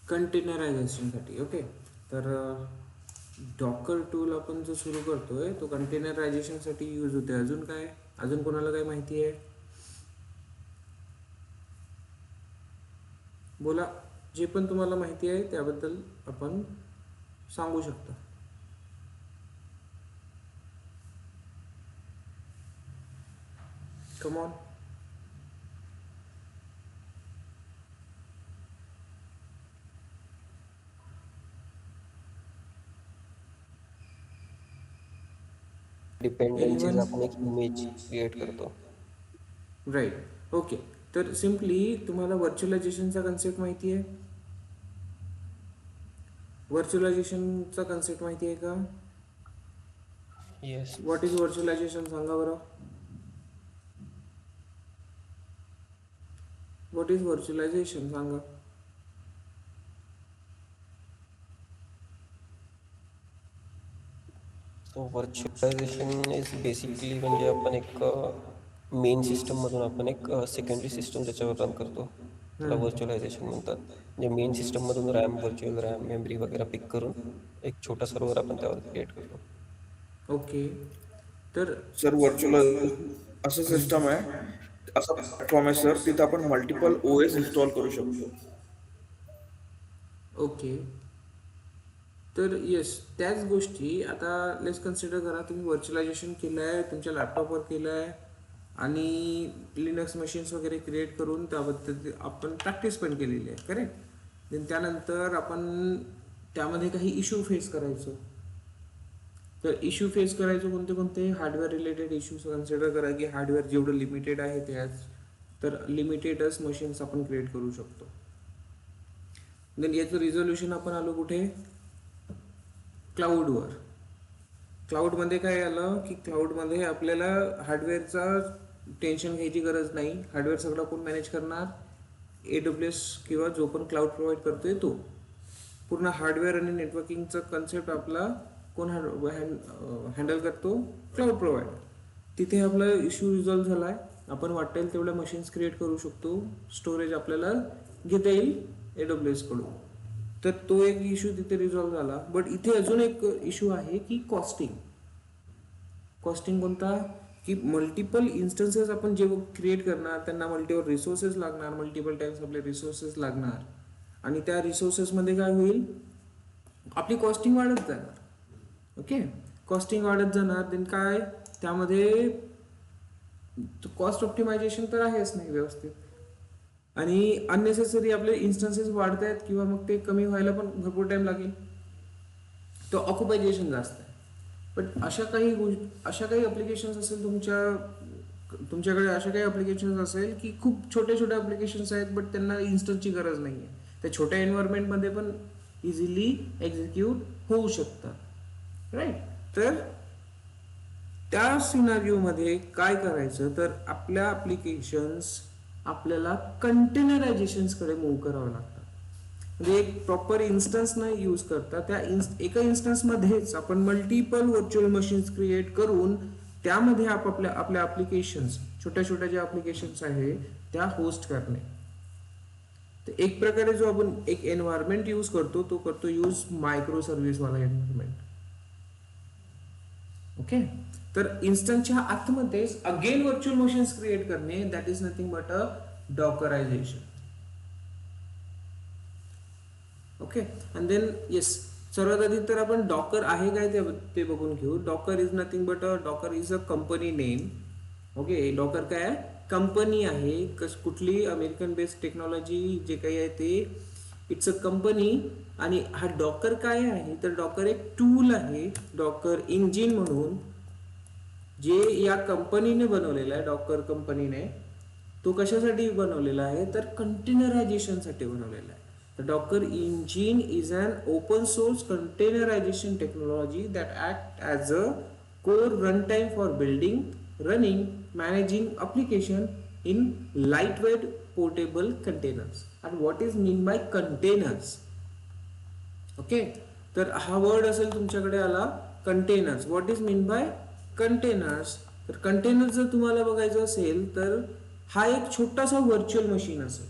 कंटेनरायझेशनसाठी. Okay, तर Docker tool आपण जो सुरू करतोय तो कंटेनरायझेशनसाठी यूज होते. अजून काय, अजून कोणाला काय माहिती आहे? बोला, जे पण तुम्हाला माहिती आहे त्याबद्दल आपण सांगू शकता. Come on. Dependencies anyone? आपण एक इमेज क्रिएट करतो. राईट. ओके, तर सिम्पली तुम्हाला व्हर्च्युअलायझेशनचा कन्सेप्ट माहिती आहे? व्हर्च्युअलायझेशनचा कन्सेप्ट माहिती आहे का? येस. व्हॉट इज व्हर्च्युअलायझेशन सांगा बरं. व्हॉट इज व्हर्च्युअलायझेशन सांगा. सो व्हर्च्युअलायझेशन इज बेसिकली म्हणजे आपण एक मेन सिस्टम मधून आपण एक सेकंडरी सिस्टम त्याच्यावर रन करतो, त्याला व्हर्च्युअलायझेशन म्हणतात. म्हणजे मेन सिस्टम मधून रॅम, व्हर्च्युअल रॅम, मेमरी वगैरे पिक करून एक छोटा सर्व्हर आपण त्यावर क्रिएट करतो. ओके, तर सर व्हर्च्युअल असं सिस्टम आहे, असा प्लॅटफॉर्म आहे सर, तिथं आपण मल्टिपल ओएस इन्स्टॉल करू शकतो. ओके, तर येस, त्याच गोष्टी आता लेट्स कन्सिडर करा. तुम्ही व्हर्च्युअलायझेशन केलं आहे, तुमच्या लॅपटॉपवर केलं आहे आणि लिनक्स मशीन्स वगैरे क्रिएट करून त्याबद्दल आपण प्रॅक्टिस पण केलेली आहे, करेक्ट. देन त्यानंतर आपण त्यामध्ये काही इश्यू फेस करायचो. तर इश्यू फेस करायचो कोणते कोणते? हार्डवेअर रिलेटेड इश्यूज कन्सिडर करा की हार्डवेअर जेवढं लिमिटेड आहे त्याच, तर लिमिटेडच मशीन्स आपण क्रिएट करू शकतो. देन याचं रिझोल्युशन आपण आलो कुठे? क्लाउडवर. क्लाउडमध्ये काय आलं की क्लाउडमध्ये आपल्याला हार्डवेअरचा टेन्शन घ्यायची गरज नाही. हार्डवेअर सगळं कोण मॅनेज करणार? AWS किंवा जो पण क्लाउड प्रोव्हाइड करतोय तो. पूर्ण हार्डवेअर आणि नेटवर्किंगचा कन्सेप्ट आपला कोण हँडल करतो? Cloud provider. तिथे आपला इश्यू रिझॉल्व्ह झाला आहे. आपण वाटेल तेवढ्या मशीन्स क्रिएट करू शकतो. स्टोरेज आपल्याला घेता येईल AWS कडून. तर तो एक इश्यू तिथे रिझॉल्व्ह झाला. बट इथे अजून एक इश्यू आहे की कॉस्टिंग. कॉस्टिंग कोणता? की मल्टिपल इन्स्टन्सेस आपण जेव्हा क्रिएट करणार त्यांना मल्टिपल रिसोर्सेस लागणार, मल्टिपल टाइम्स आपले रिसोर्सेस लागणार आणि त्या रिसोर्सेसमध्ये काय होईल? आपली कॉस्टिंग वाढत जाणार. ओके, कॉस्टिंग वाढत जाणार. देन काय त्यामध्ये कॉस्ट ऑप्टिमायझेशन तर आहेच नाही व्यवस्थित आणि अननेसेसरी आपले इन्स्टन्सेस वाढत आहेत किंवा मग ते कमी व्हायला पण भरपूर टाइम लागेल. तो ऑक्युपायझेशन जास्त आहे. पण अशा काही ॲप्लिकेशन्स असेल तुमच्याकडे अशा काही ॲप्लिकेशन्स असेल की खूप छोटे छोटे ॲप्लिकेशन्स आहेत बट त्यांना इन्स्टन्सची गरज नाही आहे. त्या छोट्या एन्व्हायरमेंटमध्ये पण इझिली एक्झिक्यूट होऊ शकतात, राईट. तर त्या सिनारिओमध्ये काय करायचं? तर आपल्या ॲप्लिकेशन्स आपल्याला कंटेनरायझेशन्सकडे मूव्ह करावं लागतं. म्हणजे एक प्रॉपर इन्स्टन्स नाही यूज करता, त्या एका इन्स्टन्समध्येच आपण मल्टिपल व्हर्च्युअल मशीन्स क्रिएट करून त्यामध्ये आपल्या ॲप्लिकेशन्स, छोट्या छोट्या ज्या ॲप्लिकेशन्स आहे त्या होस्ट करणे. तर एक प्रकारे जो आपण एक एन्व्हायरमेंट यूज करतो तो करतो यूज मायक्रो सर्व्हिसवाला एन्व्हायरमेंट. ओके, तर इन्स्टन्सच्या आतमध्येच अगेन व्हर्च्युअल मशीन्स क्रिएट करणे, that is nothing but a dockerization. Okay, and then yes, सर्वात आधी तर आपण डॉकर आहे काय ते बघून घेऊ. Docker is nothing but Docker is a company name. Okay, Docker काय आहे? कंपनी आहे. कुठली अमेरिकन बेस्ड टेक्नॉलॉजी जे काही आहे ते इट्स अ कंपनी. आणि हा डॉकर काय आहे? तर डॉकर एक टूल आहे, डॉकर इंजिन म्हणून, जे या कंपनीने बनवलेला आहे. डॉकर कंपनीने तो कशासाठी बनवलेला आहे? तर कंटेनरायझेशनसाठी बनवलेला आहे. The Docker engine is an open source containerization technology that acts as a core runtime for building, running, managing application in lightweight portable containers. And what is mean by containers? Okay, तर हा word असेल तुमच्याकडे आला containers. What is mean by containers? तर containers जर तुम्हाला बघायचं असेल तर हा एक छोटासा व्हर्च्युअल मशीन असेल.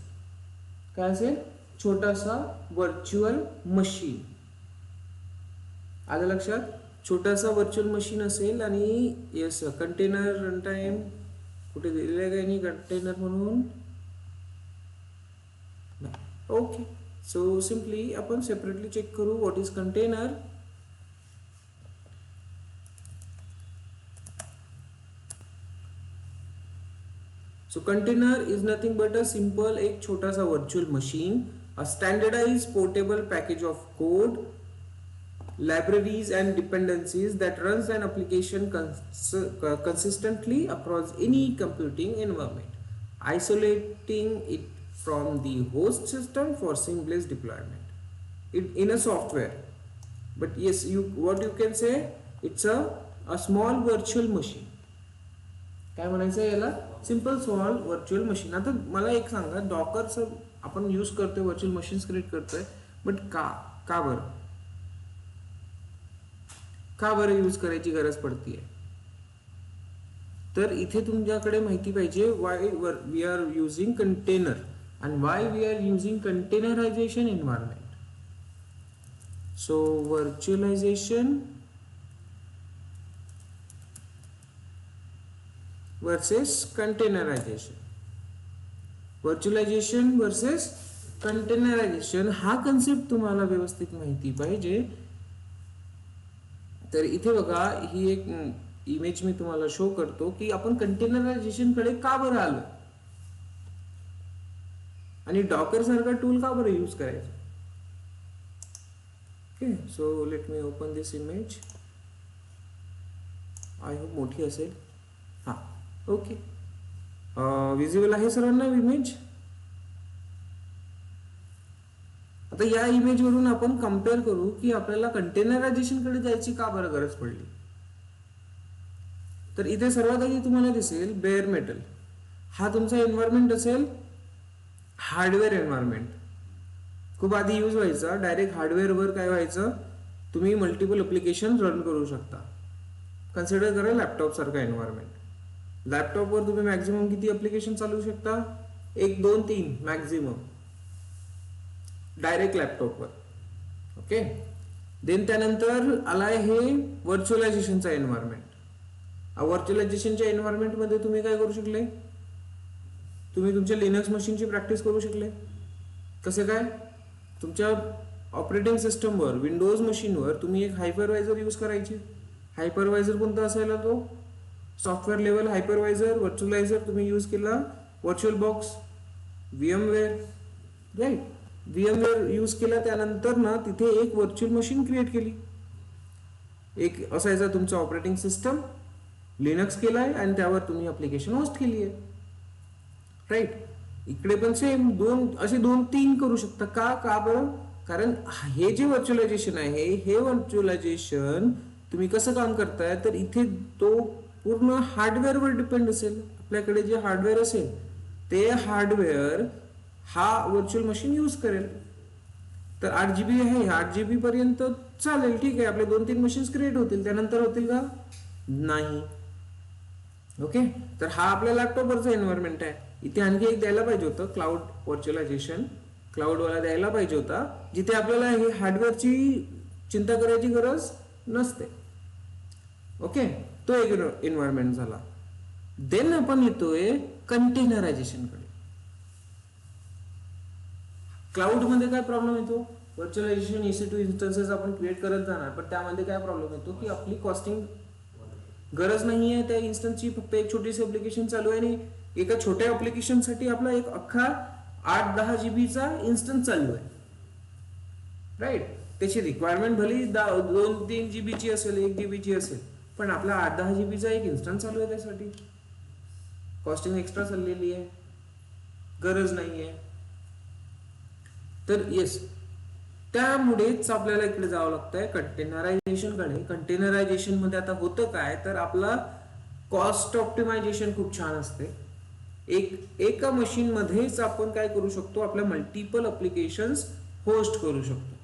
काय असेल? छोटासा व्हर्च्युअल मशीन. आलं लक्षात? छोटासा व्हर्च्युअल मशीन असेल आणि येस कंटेनर रन टाइम कुठे दिलेलं आहे काही नाही कंटेनर म्हणून. ओके, सो सिम्पली आपण सेपरेटली चेक करू what is container. So container is nothing but a simple एक छोटा सा virtual machine, a standardized portable package of code, libraries and dependencies that runs an application consistently across any computing environment, isolating it from the host system for seamless deployment. In a software, but yes, what you can say, it's a small virtual machine. काय म्हणायचं याला? Simple small virtual machine. आता मला एक सांगा, डॉकरचं आपण use करतोय, virtual machines create करतोय, बट का बरं यूज करायची गरज पडतीये? तर इथे तुमच्याकडे माहिती पाहिजे why we are using container and why we are using containerization environment. So virtualization versus containerization. Virtualization versus containerization हा कन्सेप्ट तुम्हाला व्यवस्थित माहिती पाहिजे. तर इथे बघा, ही एक इमेज मी तुम्हाला शो करतो की आपण कंटेनरायझेशन कडे का बरं आलो आणि डॉकर सारखा टूल का बरं यूज करायचं. Okay, so let me open this image. I hope मोठी असेल. हा, ओके, विजिबल आहे सर्वांना इमेज. आता या इमेज वरून आपण कम्पेअर करू की आपल्याला कंटेनरायझेशन कडे जायची का बरं गरज पडली. तर इथे सर्वात आधी तुम्हाला दिसेल बेअर मेटल. हा तुमचा एन्व्हायरमेंट असेल हार्डवेअर एन्व्हायरमेंट. खूप आधी यूज व्हायचा, डायरेक्ट हार्डवेअरवर काय व्हायचं, तुम्ही मल्टिपल ऍप्लिकेशन रन करू शकता. कन्सिडर करा लॅपटॉप सारखा एन्व्हायरमेंट. लॅपटॉपवर तुम्ही मॅक्झिमम किती ऍप्लिकेशन चालवू शकता? 1, 2, 3 मॅक्झिमम डायरेक्ट लॅपटॉपवर. ओके, देन त्यानंतर आलाय हे व्हर्च्युअलायझेशनचा एन्व्हायरमेंट. व्हर्च्युअलायझेशनच्या एन्व्हायरमेंट मध्ये तुम्ही काय करू शकले? तुम्ही तुमच्या लिनक्स मशीनची प्रॅक्टिस करू शकले. कसे काय? तुमच्या ऑपरेटिंग सिस्टमवर विंडोज मशीनवर तुम्ही एक हायपरवायझर यूज करायची. हायपरवायझर कोणता असायला? तो सॉफ्टवेअर लेवल हायपरवायझर. व्हर्च्युअलायझर तुम्ही यूज केला virtual box, VMware, right. VMware use केला, त्यानंतर ना तिथे एक व्हर्च्युअल मशीन क्रिएट केली. एक असायचा तुमचा ऑपरेटिंग सिस्टम, लिनक्स केलाय आणि त्यावर तुम्ही ऍप्लिकेशन होस्ट केली आहे, राईट. इकडे पण सेम असे 2-3 करू शकता. का बरं? कारण हे जे व्हर्च्युअलायझेशन आहे, हे व्हर्च्युअलायझेशन तुम्ही कसं काम करताय, तर इथे तो पूर्ण हार्डवेअरवर डिपेंड असेल. आपल्याकडे जे हार्डवेअर असेल ते हार्डवेअर हा व्हर्च्युअल मशीन यूज करेल. तर 8 GB आहे, 8 GB पर्यंत चालेल, ठीक आहे. आपले 2-3 मशीन्स क्रिएट होतील, त्यानंतर होतील का? नाही. ओके, तर हा आपल्या लॅपटॉपवरचा एन्व्हायरमेंट आहे. इथे आणखी एक द्यायला पाहिजे होतं, क्लाउड व्हर्च्युअलायझेशन. क्लाउडवाला द्यायला पाहिजे होता, जिथे आपल्याला हे हार्डवेअरची चिंता करायची गरज नसते. ओके, तो एक एन्व्हायरमेंट झाला. देन आपण येतोय कंटेनरायझेशन कडे. क्लाउड मध्ये काय प्रॉब्लेम येतो? व्हर्च्युअलायझेशन EC2 इन्स्टन्सेस आपण क्रिएट करत जाणार, पण त्यामध्ये काय प्रॉब्लेम येतो की आपली कॉस्टिंग गरज नाहीये त्या इन्स्टन्सची. फक्त एक छोटीशी ऍप्लिकेशन चालू आहे आणि एका छोट्या ऍप्लिकेशन साठी आपला एक अख्खा 8-10 GB चा इन्स्टन्स चालू आहे, राईट. त्याची रिक्वायरमेंट भली 2-3 GB ची असेल, 1 GB ची असेल, पण आपला 8-10 GB चा एक इन्स्टन्स चालू आहे. त्यासाठी कॉस्टिंग एक्स्ट्रा चाललेली आहे, गरज नाहीये. तर येस, त्यामुळेच आपल्याला इकडे जावं लागतंय कंटेनरायझेशन कडे. कंटेनरायझेशन मध्ये आता होतं काय, तर आपला कॉस्ट ऑप्टिमायझेशन खूप छान असते. एका मशीन मध्येच आपण काय करू शकतो, आपल्या मल्टिपल ऍप्लिकेशन्स होस्ट करू शकतो.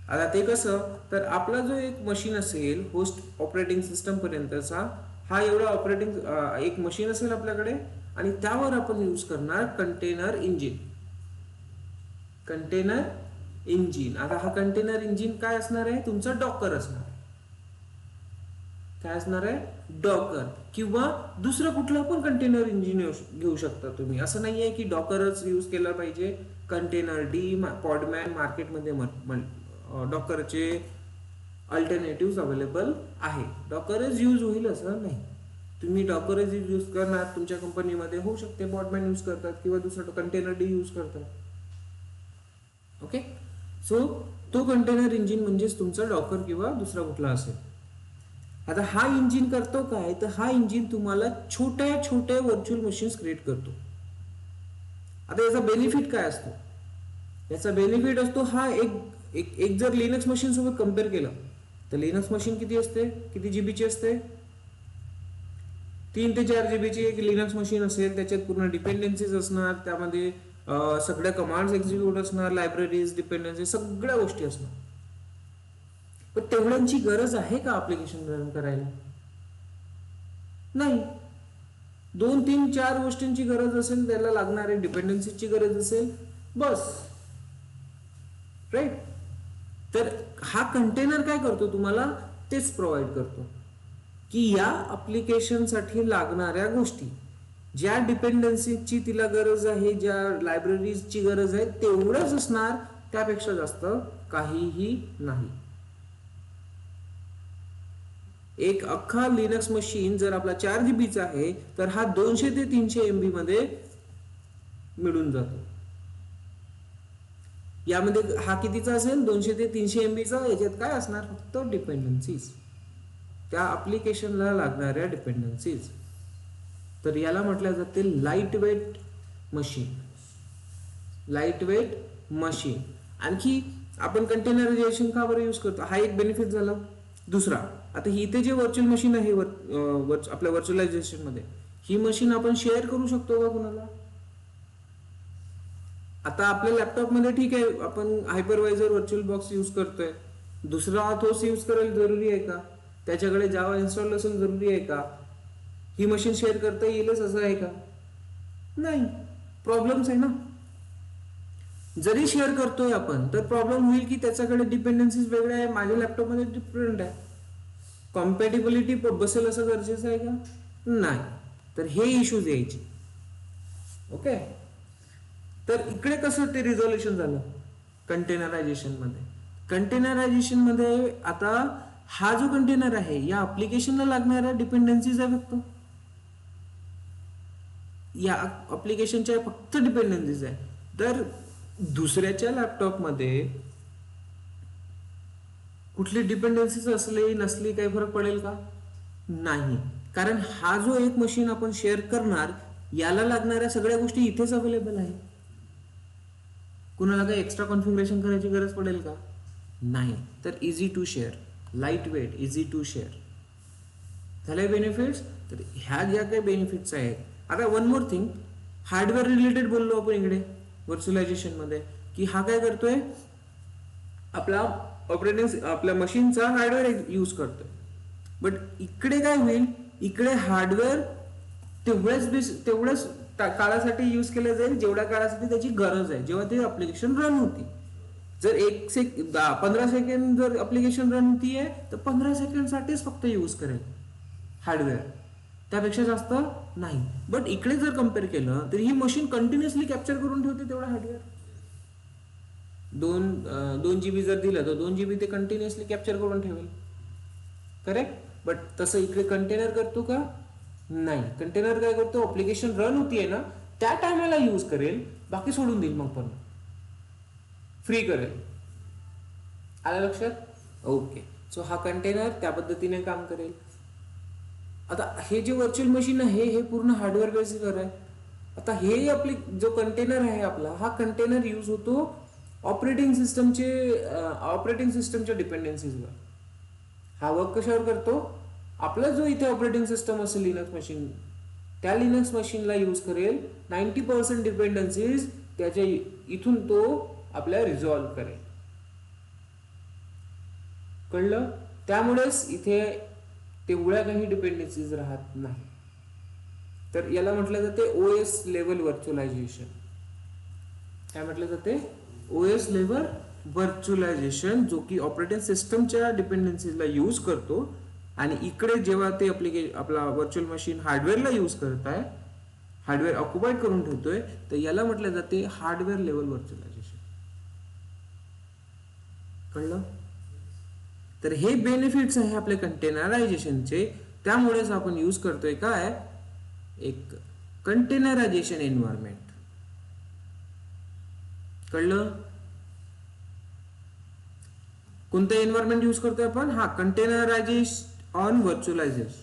आता ते कसं, तर आपला जो एक मशीन असेल होस्ट ऑपरेटिंग सिस्टम पर्यंतचा, हा एवढा ऑपरेटिंग एक मशीन असेल आपल्याकडे आणि त्यावर आपण यूज करणार कंटेनर इंजिन. Container engine. आता हा कंटेनर इंजिन काय असणार आहे, तुमचा डॉकर असणार आहे. काय असणार आहे, डॉकर किंवा दुसरं कुठलं पण कंटेनर इंजिन घेऊ शकता तुम्ही. असं नाही आहे की डॉकरच यूज केला पाहिजे. कंटेनर डी, पॉडमॅन मार्केटमध्ये डॉकरचे अल्टरनेटिव्ह अवेलेबल आहे. डॉकरच यूज होईल असं नाही. तुम्ही डॉकरच यूज करणार तुमच्या कंपनीमध्ये, होऊ शकते पॉडमॅन यूज करतात किंवा दुसरं कंटेनर डी यूज करतात. ओके, सो तो कंटेनर इंजिन म्हणजेच तुमचा डॉकर किंवा दुसरा कुठला असेल. आता हा इंजिन करतो काय, तर हा इंजिन तुम्हाला छोट्या छोट्या व्हर्च्युअल मशीन्स क्रिएट करतो. आता याचा बेनिफिट काय असतो, याचा बेनिफिट असतो हा एक जर लिनक्स मशीन सोबत कम्पेअर केलं तर लिनक्स मशीन किती असते, किती जीबीची असते, 3 ते 4 जीबीची एक लिनक्स मशीन असेल. त्याच्यात पूर्ण डिपेंडन्सीज असणार, त्यामध्ये सगळ्या कमांड्स एक्झिक्यूट असणार, लायब्ररीज, डिपेंडन्सी, सगळ्या गोष्टी असणार. पण तेवढ्यांची गरज आहे का ऍप्लिकेशन रन करायला, नाही. 2, 3, 4 गोष्टींची गरज असेल, त्याला लागणारे डिपेंडन्सीची गरज असेल, बस. राईट. तर हा कंटेनर काय करतो, तुम्हाला तेच प्रोव्हाइड करतो की या ऍप्लिकेशनसाठी लागणाऱ्या गोष्टी, ज्या डिपेंडन्सीची तिला गरज आहे, ज्या लायब्ररीजची गरज आहे, तेवढंच असणार, त्यापेक्षा जास्त काहीही नाही. एक अख्खा लिनक्स मशीन जर आपला 4 जीबीचा आहे तर हा 200 ते 300 MB मध्ये मिळून जातो. यामध्ये हा कितीचा असेल, 200 ते 300 MBचा. याच्यात काय असणार, फक्त डिपेंडन्सीज, त्या ऍप्लिकेशनला लागणाऱ्या डिपेंडन्सीज. तर याला म्हटलं जाते light weight machine. Light weight machine. आणखी आपण कंटेनरायझेशन का बरं यूज करतो, हा एक बेनिफिट झाला. दुसरा, आता इथे जे व्हर्च्युअल मशीन आहे आपल्या व्हर्च्युअलायझेशन मध्ये, ही मशीन आपण शेअर करू शकतो का कुणाला. आता आपल्या लॅपटॉप मध्ये ठीक आहे, आपण हायपरवायझर व्हर्च्युअल बॉक्स यूज करतोय, दुसरा तोच यूज करायला जरुरी आहे का, त्याच्याकडे जावा इन्स्टॉल असेल जरुरी आहे का, ही मशीन शेअर करता येईलच असं आहे का, नाही. प्रॉब्लेम्स आहे ना. जरी शेअर करतोय आपण तर प्रॉब्लेम होईल की त्याच्याकडे डिपेंडन्सीज वेगळ्या आहे, माझ्या लॅपटॉप मध्ये डिफरंट आहे. कॉम्पॅटिबिलिटी बसेल असं गरजेचं आहे का, नाही. तर हे इश्यूज यायचे. ओके, तर इकडे कसं ते रिझॉल्युशन झालं कंटेनरायझेशन मध्ये. कंटेनरायझेशन मध्ये आता हा जो कंटेनर आहे, या ऍप्लिकेशनला लागणाऱ्या डिपेंडन्सीज आहे फक्त, या ऍप्लिकेशनच्या फक्त डिपेंडन्सीज आहे. तर दुसऱ्याच्या लॅपटॉप मध्ये कुठली डिपेंडन्सीज असली नसली काही फरक पडेल का, नाही. कारण हा जो एक मशीन आपण शेअर करणार, याला लागणाऱ्या सगळ्या गोष्टी इथेच अवेलेबल आहे. कुणाला काही एक्स्ट्रा कॉन्फिगरेशन करायची गरज पडेल का, नाही. तर easy to share, light weight, easy to share झाले बेनिफिट्स. तर ह्या ज्या काही बेनिफिट्स आहेत. आता one more thing, hardware related बोललो आपण इकडे व्हर्च्युअलायझेशन मध्ये, की हा काय करतोय, आपला आपल्या मशीनचा हार्डवेअर यूज करतोय. बट इकडे काय होईल, इकडे हार्डवेअर तेवढ्याच काळासाठी यूज केलं जाईल जेवढ्या काळासाठी त्याची गरज आहे, जेव्हा ते ऍप्लिकेशन रन होती. जर 15 सेकंड जर ऍप्लिकेशन रन होतीये तर 15 सेकंड साठीच फक्त यूज करेल हार्डवेअर, त्यापेक्षा जास्त नाही. बट इकडे जर कम्पेअर केलं तर ही मशीन कंटिन्युअसली कॅप्चर करून ठेवते तेवढा हार्डवेअर. 2 GB जर दिलं तर 2 GB ते कंटिन्युअसली कॅप्चर करून ठेवेल, करेक्ट. बट तसं इकडे कंटेनर करतो का, नाही. कंटेनर काय करतो, ऍप्लिकेशन रन होतीये ना त्या टायमाला यूज करेल, बाकी सोडून देईल, मग पण फ्री करेल. आलं लक्षात, ओके. सो हा कंटेनर त्या पद्धतीने काम करेल. आता हे जे व्हर्च्युअल मशीन आहे हे पूर्ण हार्डवेअर बेसिसवर आहे. आता हे आपली जो कंटेनर आहे आपला, हा कंटेनर यूज होतो ऑपरेटिंग सिस्टमच्या डिपेंडन्सीजवर. हा वर्क कशावर करतो, आपला जो इथे ऑपरेटिंग सिस्टम असेल लिनक्स मशीन, त्या लिनक्स मशीनला यूज करेल. 90% डिपेंडन्सीज त्याच्या इथून तो आपल्या रिझॉल्व्ह करेल. कळलं. त्यामुळेच इथे तेवढ्या काही डिपेंडन्सीज राहत नाही. तर याला म्हटलं जाते OS लेवल व्हर्च्युअलायझेशन. काय म्हटलं जाते, OS लेव्हल व्हर्च्युअलायझेशन, जो की ऑपरेटिंग सिस्टमच्या डिपेंडन्सीजला यूज करतो, आणि इकडे जेव्हा ते आपला व्हर्च्युअल मशीन हार्डवेअरला यूज करताय, हार्डवेअर ऑक्युपाईड करून ठेवतोय, तर याला म्हटलं जाते हार्डवेअर लेवल व्हर्च्युअलायझेशन. कळलं? तर हे बेनिफिट्स आहे आपले कंटेनरायझेशनचे. त्यामुळेच आपण यूज करतोय काय, एक कंटेनरायझेशन एन्व्हायरमेंट. कळलं? कोणतं एन्व्हायरमेंट यूज करतोय आपण? हा, कंटेनरायझेशन ऑन व्हर्च्युअलायझेशन.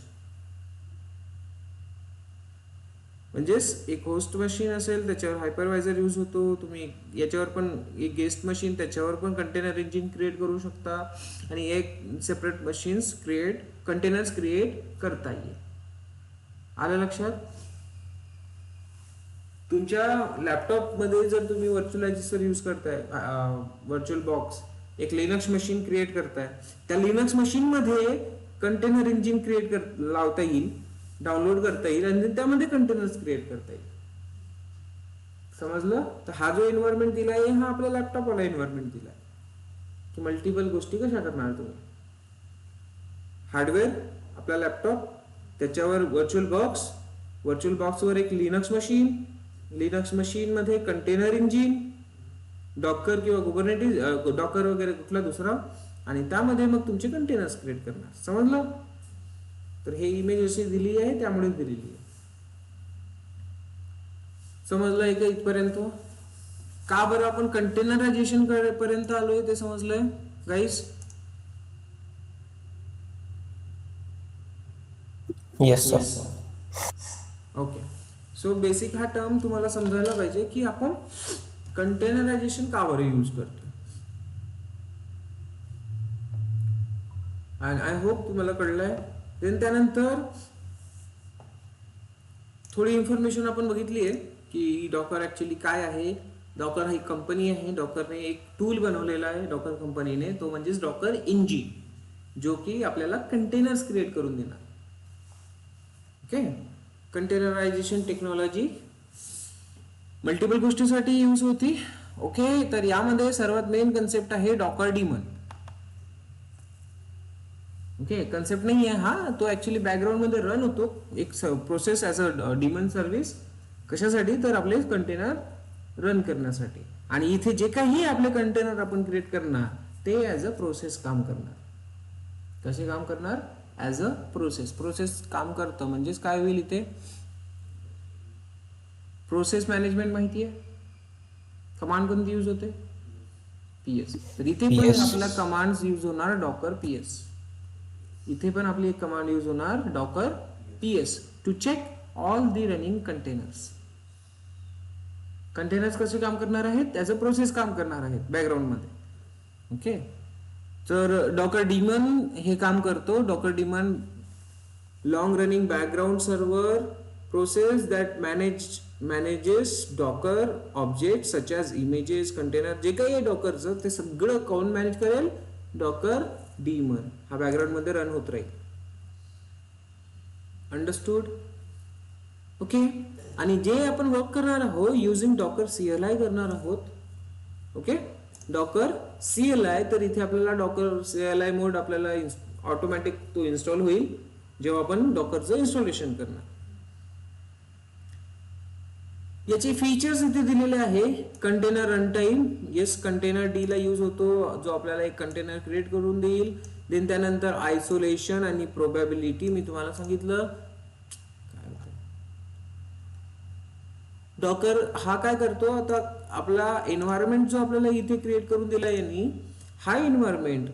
म्हणजेच एक होस्ट मशीन असेल त्याच्यावर हायपरवायझर यूज होतो, तुम्ही याच्यावर पण एक गेस्ट मशीन त्याच्यावर पण कंटेनर इंजिन क्रिएट करू शकता, आणि एक सेपरेट मशीन्स कंटेनर्स क्रिएट करता येईल. आलं लक्षात? तुमच्या लॅपटॉपमध्ये जर तुम्ही व्हर्च्युअलायझर यूज करताय, व्हर्च्युअल बॉक्स, एक लिनक्स मशीन क्रिएट करताय, त्या लिनक्स मशीन मध्ये कंटेनर इंजिन लावता येईल, डाउनलोड करता येईल, आणि त्यामध्ये कंटेनर्स क्रिएट करता येईल. समजलं? तर हा जो एन्व्हायरमेंट दिलाय हा आपल्या लॅपटॉपवाला एन्व्हायरमेंट दिलाय, की मल्टिपल गोष्टी कशा करणार तुम्ही. हार्डवेअर आपला लॅपटॉप, त्याच्यावर व्हर्च्युअल बॉक्सवर एक लिनक्स मशीन मध्ये कंटेनर इंजिन, डॉकर किंवा कुबरनेटिस, डॉकर वगैरे कुठला दुसरा, आणि त्यामध्ये मग तुमचे कंटेनर्स क्रिएट करणार. समजलं? तर हे इमेज अशी दिली आहे, त्यामुळे दिलेली आहे. समजलंय का इथपर्यंत? का बरं आपण कंटेनरायझेशन पर्यंत आलोय ते समजलंय guys? Yes sir. Okay. So basic हा टर्म तुम्हाला समजायला पाहिजे की आपण कंटेनरायझेशन का बरं यूज करतो. आणि आय होप तुम्हाला कळलंय. देन त्यानंतर थोडी इन्फॉर्मेशन आपण बघितली आहे की डॉकर ऍक्च्युली काय आहे. डॉकर ही कंपनी आहे, डॉकरने एक टूल बनवलेला आहे डॉकर कंपनीने, तो म्हणजेच डॉकर इंजिन, जो की आपल्याला कंटेनर्स क्रिएट करून देणार. ओके. कंटेनरायझेशन टेक्नॉलॉजी मल्टिपल गोष्टीसाठी यूज होती. ओके. तर यामध्ये सर्वात मेन कन्सेप्ट आहे डॉकर डीमन. ओके. कन्सेप्ट नाही आहे हा, तो ऍक्च्युली बॅकग्राऊंड मध्ये रन होतो, एक process as a demon service. कशासाठी? तर आपले कंटेनर रन करण्यासाठी. आणि इथे जे काही आपले कंटेनर आपण क्रिएट करणार ते ॲज अ प्रोसेस काम करणार. कसे काम करणार? ॲज अ प्रोसेस काम करतं. म्हणजेच काय होईल इथे? प्रोसेस मॅनेजमेंट माहिती आहे? कमांड कोणती यूज होते? PS. तर इथे पण PS. आपला कमांड यूज होणार डॉकर PS. इथे पण आपली एक कमांड यूज होणार Docker PS to check all the running containers. Containers कसे काम करणार आहेत? त्याचं प्रोसेस काम करणार आहेत बॅकग्राऊंड मध्ये. ओके. तर डॉकर डीमन हे काम करतो. Docker demon long running background server process that manages Docker object such as images, container, जे काही आहे डॉकरचं ते सगळं कोण मॅनेज करेल? Docker demon. हा बॅकग्राऊंड मध्ये रन होत राहील. अंडरस्टूड? ओके. आणि जे आपण वर्क करणार आहोत युजिंग डॉकर CLI करणार आहोत. ओके. डॉकर CLI, तर इथे आपल्याला डॉकर CLI मोड आपल्याला ऑटोमॅटिक तो इन्स्टॉल होईल जेव्हा आपण डॉकरचं इन्स्टॉलेशन करणार. याचे फीचर्स इथे दिलेले आहे. Container runtime, yes container D ला यूज होतो, जो आपल्याला एक कंटेनर क्रिएट करून देईल. देन त्यानंतर आयसोलेशन आणि प्रोबॅबिलिटी मी तुम्हाला सांगितलं. डॉकर हा काय करतो? आता आपला एन्व्हायरमेंट जो आपल्याला इथे क्रिएट करून दिला यांनी, हा एन्व्हायरमेंट,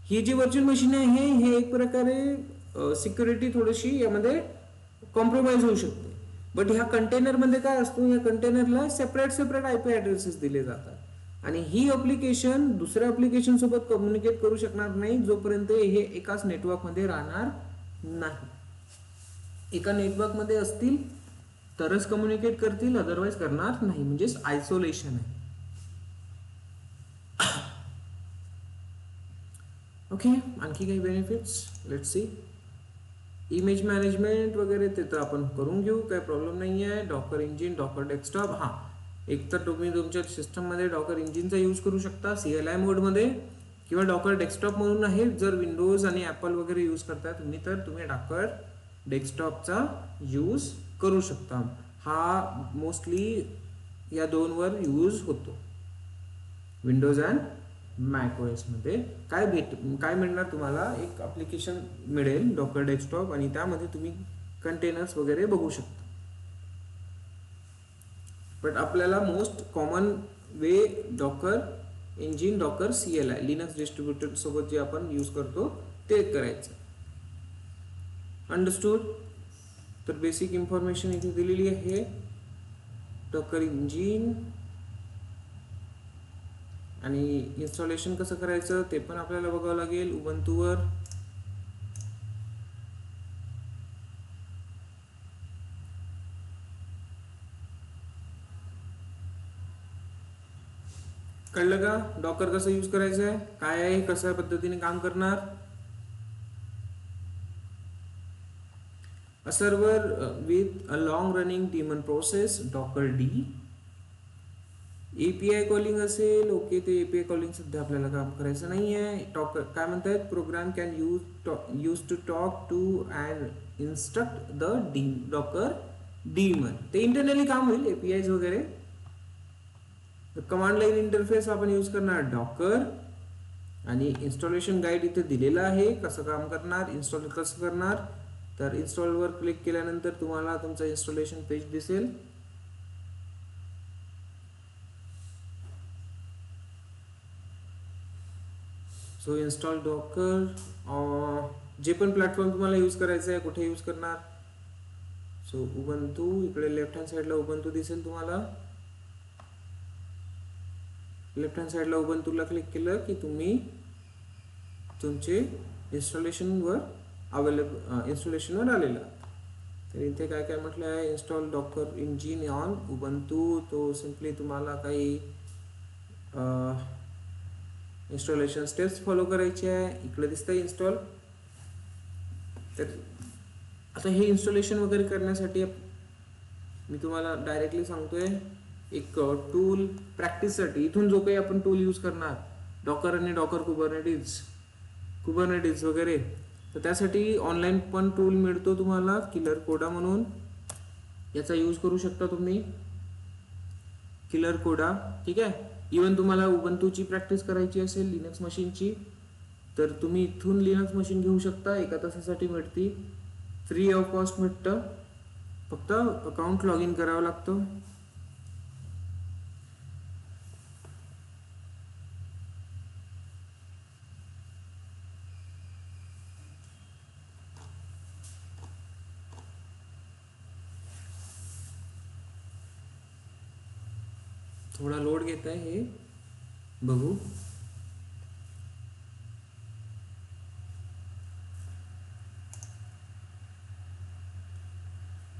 ही जी व्हर्च्युअल मशीन आहे हे एक प्रकारे सिक्युरिटी थोडीशी यामध्ये कॉम्प्रोमाइज होऊ शकते. बट ह्या कंटेनर मध्ये काय असतो? या कंटेनरला सेपरेट IP ॲड्रेसेस दिले जातात आणि ही ॲप्लिकेशन दुसऱ्या ॲप्लिकेशन सोबत कम्युनिकेट करू शकणार नाही जोपर्यंत हे एकाच नेटवर्क मध्ये राहणार नाही. एका नेटवर्क मध्ये असतील तरच कम्युनिकेट करतील, अदरवाइज करणार नाही. म्हणजेच आयसोलेशन आहे. ओके. आणखी काही benefits? Let's see. Image management वगैरे ते तर आपण करून घेऊ, काही प्रॉब्लेम नाही आहे. डॉकर इंजिन, डॉकर डेस्कटॉप, हा एक तर तुम्ही तुमच्या सिस्टममध्ये डॉकर इंजिनचा यूज करू शकता CLI मोडमध्ये, किंवा डॉकर डेस्कटॉप म्हणून आहे. जर विंडोज आणि ॲपल वगैरे यूज करताय तुम्ही, तर तुम्ही डॉकर डेस्कटॉपचा यूज करू शकता. हा मोस्टली या दोनवर यूज होतो, विंडोज अँड मॅक OS मध्ये. काय मिळणार तुम्हाला, एक ॲप्लिकेशन मिळेल डॉकर डेस्कटॉप, आणि त्यामध्ये तुम्ही कंटेनर्स वगैरे बघू शकता. बट आपल्याला मोस्ट कॉमन वे Docker engine, Docker CLI Linux distributed सोबत जे आपण यूज करतो ते करायचं. अंडरस्टूड? तर बेसिक इन्फॉर्मेशन इथे दिलेली आहे. डॉकर इंजिन आणि इन्स्टॉलेशन कसं करायचं ते पण आपल्याला बघावं लागेल उबंतूवर. कळलं का डॉकर कसं यूज करायचं आहे, काय आहे, कशा पद्धतीने काम करणार. A server with a long running daemon process docker D. API calling असेल, ओके, ते API कॉलिंग सध्या आपल्याला काम करायचं नाही आहे. डॉकर काय म्हणतात, program can use to talk to and instruct the Docker daemon. ते इंटरनली काम होईल APIs वगैरे. कमांड लाईन इंटरफेस आपण यूज करणार डॉकर, आणि इन्स्टॉलेशन गाईड इथे दिलेला आहे कसं काम करणार, इन्स्टॉल कसं करणार. तर इन्स्टॉलवर क्लिक केल्यानंतर तुम्हाला तुमचं इन्स्टॉलेशन पेज दिसेल. सो इन्स्टॉल डॉकर, जे पण प्लॅटफॉर्म तुम्हाला यूज करायचं आहे, कुठे यूज करणार. सो उबंतू, इकडे लेफ्ट हँड साईडला उबंतू दिसेल तुम्हाला. लेफ्ट हँड साईडला उबंतूला क्लिक केलं की तुम्ही तुमचे इन्स्टॉलेशनवर आलेला. तर इथे काय काय म्हटलं आहे, install Docker engine on Ubuntu. तो सिम्पली तुम्हाला काही इन्स्टॉलेशन स्टेप्स फॉलो करायचे आहे. इकडे दिसतंय इन्स्टॉल. तर आता हे इन्स्टॉलेशन वगैरे करण्यासाठी मी तुम्हाला डायरेक्टली सांगतोय, एक टूल प्रॅक्टिससाठी इथून जो काही आपण टूल यूज करणार, डॉकर आणि डॉकर कुबरनेटिज वगैरे, तर त्यासाठी ऑनलाईन पण टूल मिळतो तुम्हाला, किलर कोडा म्हणून. याचा यूज करू शकता तुम्ही, किलर कोडा. ठीक आहे. इवन तुम्हाला उबंतूची प्रॅक्टिस करायची असेल लिनक्स मशीनची, तर तुम्ही इथून लिनक्स मशीन घेऊ शकता. एका तासासाठी मिळती, फ्री ऑफ कॉस्ट मिळतं. फक्त अकाउंट लॉग इन करावं लागतं. थोडा लोड घेत आहे हे, बघू.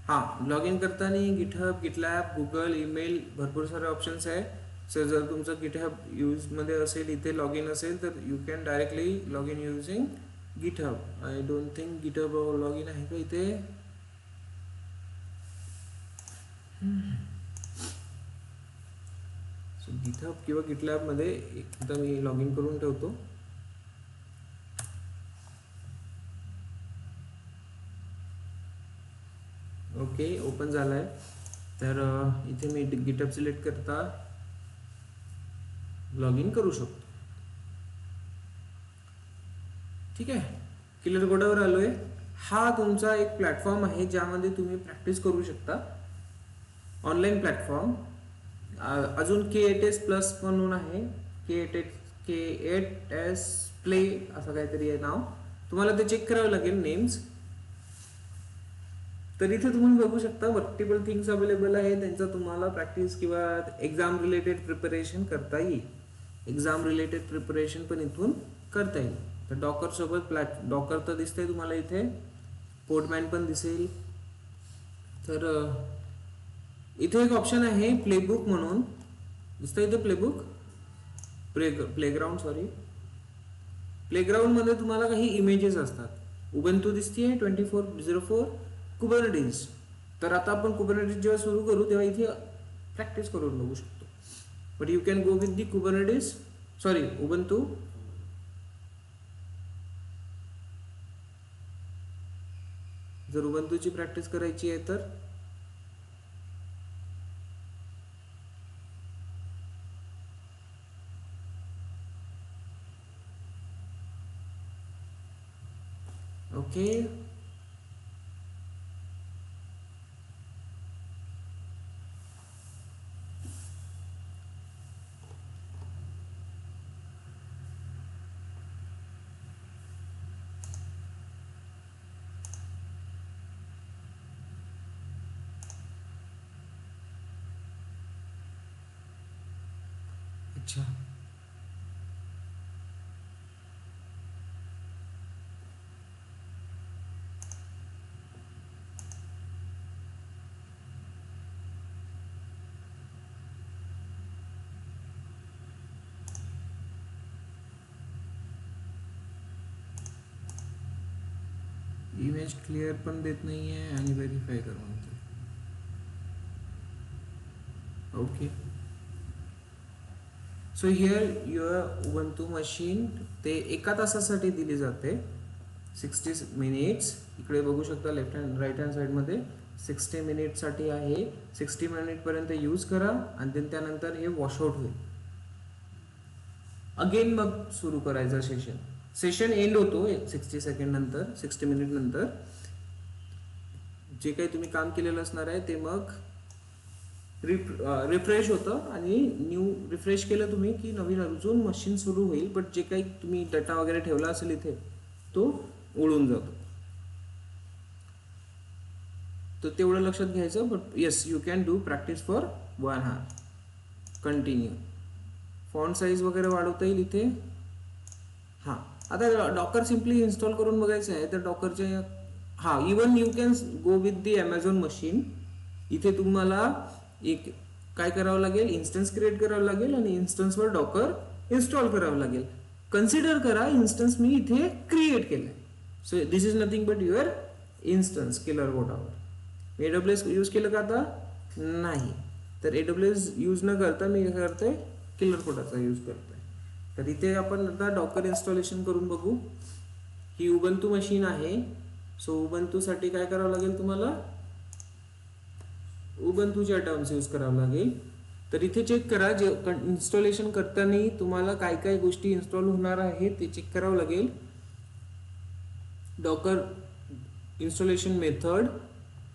हां, लॉग इन करताना गिटहब, गिटलॅब, गुगल, ईमेल, भरपूर सारे ऑप्शन्स आहे. सर जर तुमचं गिटहब यूजमध्ये असेल, इथे लॉग इन असेल, तर you can directly log in using GitHub. I don't think GitHub log in आहे का इथे. सो गिटहब किंवा गिटलॅबमध्ये एकदा मी लॉग इन करून ठेवतो. ओके, ओपन झाला आहे. तर इथे मी गिटहब सिलेक्ट करता लॉग इन करू शकतो. ठीक आहे. किलर कोडावर आलोय. हा तुमचा एक प्लॅटफॉर्म आहे ज्यामध्ये तुम्ही प्रॅक्टिस करू शकता, ऑनलाईन प्लॅटफॉर्म. अजून K8s प्लस म्हणून आहे, K8s प्ले असं काहीतरी आहे नाव. तुम्हाला ते चेक करावं लागेल नेम्स. तर इथे तुम्ही बघू शकता मल्टिपल थिंग्स अवेलेबल आहे. त्यांचा तुम्हाला प्रॅक्टिस किंवा एक्झाम रिलेटेड प्रिपरेशन करता येईल. एक्झाम रिलेटेड प्रिपरेशन पण इथून करता येईल. तर डॉकर सोबत डॉकर तर दिसतंय तुम्हाला इथे, पोर्टमॅन पण दिसेल. तर इथे एक ऑप्शन आहे प्लेबुक म्हणून, दिसतंय इथे प्लेबुक, प्लेग्राऊंड प्लेग्राऊंड मध्ये तुम्हाला काही इमेजेस असतात. उबंतू दिसतीये 2404 कुबरनेटिज. तर आता आपण कुबरनेटिज जेव्हा सुरू करू तेव्हा इथे प्रॅक्टिस करून बघू शकतो. But you can go with the Kubernetes Ubuntu. जर उबंतूची प्रॅक्टिस करायची आहे तर ओके. अच्छा. इमेज क्लिअर पण देत नाही आहे आणि व्हेरीफाय कर म्हणते. Okay. So here your Ubuntu machine ते एका तासासाठी दिली जाते. 60 मिनिट्स इकडे बघू शकता लेफ्ट हँड राईट हँड साईडमध्ये 60 मिनिटसाठी आहे. 60 मिनिटपर्यंत यूज करा आणि त्यानंतर हे वॉशआउट होईल. अगेन मग सुरू करायचं सेशन एंड होतो 60 सेकंड नंतर, 60 मिनिट नंतर. जे काही तुम्ही काम केलेलं असणार आहे ते मग रिफ्रेश होतं आणि न्यू रिफ्रेश केलं तुम्ही की नवीन अजून मशीन सुरू होईल. बट जे काही तुम्ही डाटा वगैरे ठेवला असेल इथे तो उडून जातो. तर तेवढं लक्षात घ्यायचं. But yes you can do practice for 1 hour continue. Font size वगैरे वाढवता येईल इथे. हां, आता डॉकर सिम्पली इन्स्टॉल करून बघायचं आहे तर डॉकरच्या even you can go with the Amazon machine. इथे तुम्हाला एक काय करावं लागेल, इन्स्टन्स क्रिएट करावं लागेल आणि इन्स्टन्सवर डॉकर इन्स्टॉल करावं लागेल. कन्सिडर करा इन्स्टन्स मी इथे क्रिएट केलंय. So this is nothing but your instance किलर कोडावर. AWS यूज केलं का आता? नाही. तर AWS यूज न करता मी काय करतोय, किलर कोडाचा यूज करतोय. तर इथे आपण आता डॉकर इन्स्टॉलेशन करून बघू. ही उबंतू मशीन आहे. सो उबंतूसाठी काय करावं लागेल तुम्हाला, उबंतूच्या टर्म्स यूज करावं लागेल. तर इथे चेक करा जे इन्स्टॉलेशन करताना तुम्हाला काय काय गोष्टी इन्स्टॉल होणार आहेत ते चेक करावं लागेल. Docker installation method.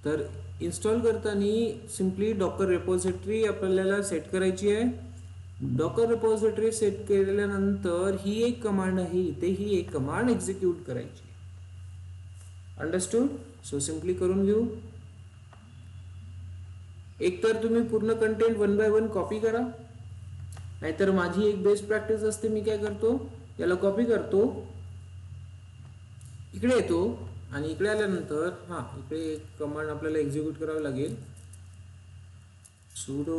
तर इन्स्टॉल करताना सिम्पली डॉकर रेपॉझिटरी आपल्याला सेट करायची आहे. डॉकर रेपॉझिटरी सेट केल्यानंतर ही एक कमांड आहे इथे, ही एक कमांड एक्झिक्यूट करायची. अंडरस्टूड? सो सिम्पली करून घेऊ. एकतर तुम्ही पूर्ण कंटेंट 1 by 1 कॉपी करा, नाहीतर माझी एक बेस्ट प्रॅक्टिस असते, मी काय करतो याला कॉपी करतो, इकडे येतो आणि इकडे आल्यानंतर इकडे एक कमांड आपल्याला एक्झिक्यूट करावी लागेल. sudo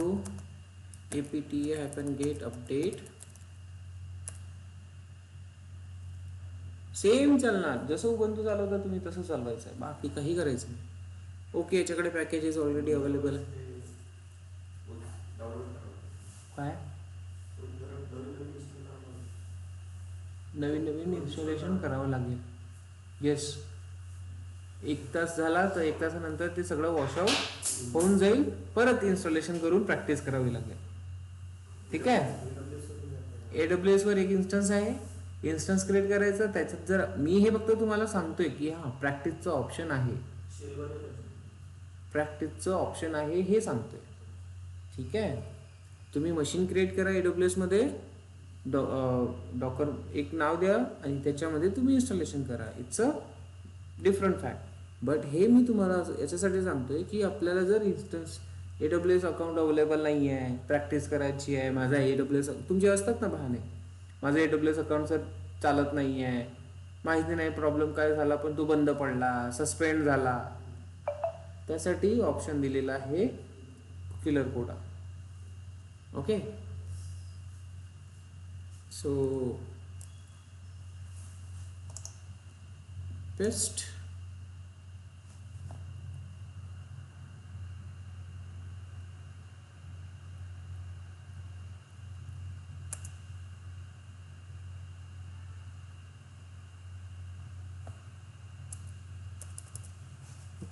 apt-get update. सेम चालणार, जसं उबंतू चालवता तुम्ही तसं चालवायचं आहे, बाकी काही करायचं नाही. ओके. याच्याकडे पॅकेजेस ऑलरेडी अवेलेबल आहे. काय नवीन इन्स्टॉलेशन करावं लागेल. येस. 1 तास झाला तर 1 तासानंतर ते सगळं वॉशआउट होऊन जाईल. परत इन्स्टॉलेशन करून प्रॅक्टिस करावी लागेल. ठीक आहे. AWS वर एक इन्स्टन्स आहे, इन्स्टन्स क्रिएट करायचं. त्याच्यात जर मी हे फक्त तुम्हाला सांगतोय की प्रॅक्टिसचं ऑप्शन आहे, प्रॅक्टिसचं ऑप्शन आहे हे सांगतोय. ठीक आहे. तुम्ही मशीन क्रिएट करा AWS मध्ये, डॉकर एक नाव द्या आणि त्याच्यामध्ये तुम्ही इन्स्टॉलेशन करा. It's a different fact. But हे मी तुम्हाला याच्यासाठी सांगतोय की आपल्याला जर इन्स्टन्स AWS अकाउंट अवेलेबल नाही आहे, प्रॅक्टिस करायची आहे, माझा AWS तुमचे असतात ना बहाणे, माझं AWS अकाउंट सर चालत नाही आहे, माहिती नाही प्रॉब्लेम काय झाला पण तो बंद पडला, सस्पेंड झाला, त्यासाठी ऑप्शन दिलेला आहे किलर कोडा. Okay. So paste.